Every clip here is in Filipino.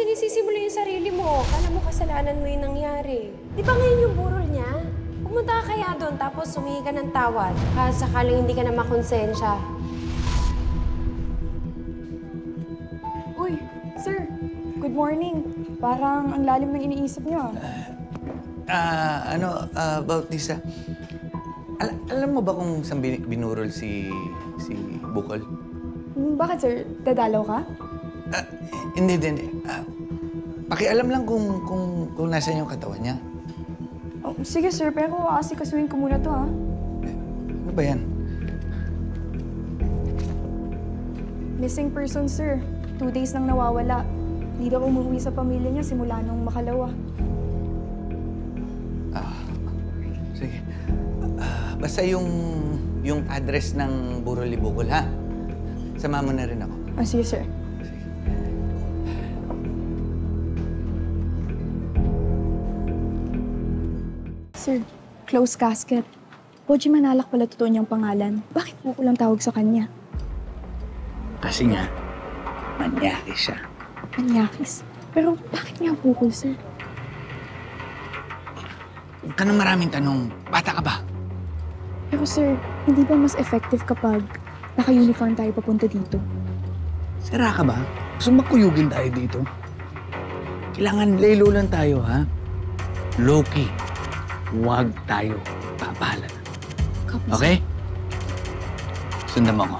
sinisisi mo lang yung sarili mo. Kala mo kasalanan mo yung nangyari. Di ba ngayon yung burol niya? Pumunta ka kaya doon tapos humingi ka ng tawad. Sakaling hindi ka na makonsensya. Uy, sir. Good morning. Parang ang lalim ng iniisip niyo. About this, alam mo ba kung saan binurol si Bukol? Bakit, sir? Dadalaw ka? Hindi. Pakialam lang kung nasaan yung katawan niya. Oh, sige, sir. Pero asikasuhin ko muna to, ha? Ano ba yan? Missing person, sir. 2 days nang nawawala. Hindi daw umuwi sa pamilya niya simula nung makalawa. Sige. Basta yung address ng Burol ni Bukol, ha? Sama mo na rin ako. Sige, sir. Sir, close casket. Poji Manalak pala totoo niyang pangalan. Bakit Bukol ang tawag sa kanya? Kasi nga, manyakis siya. Manyakis? Pero bakit nga Bukol, sir? Huwag ka nang maraming tanong. Bata ka ba? Pero sir, hindi ba mas effective kapag naka-uniform tayo papunta dito? Sira ka ba? Gusto makuyugin tayo dito? Kailangan laylo lang tayo, ha? Low-key. Huwag tayo papahala. Okay? Sundan mo ako.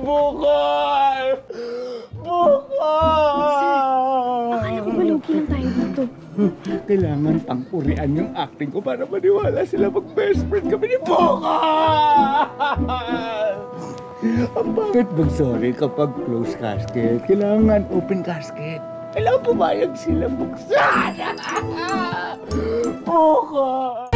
Bukol! Bukol! Akala ko malugi lang tayo dito. Kailangan pangpurian yung acting ko para maniwala sila mag-best friend kami ni Bukol! Ang bakit mag-sorry kapag close casket? Kailangan open casket. Kailangan pumayag sila buksan! Bukol!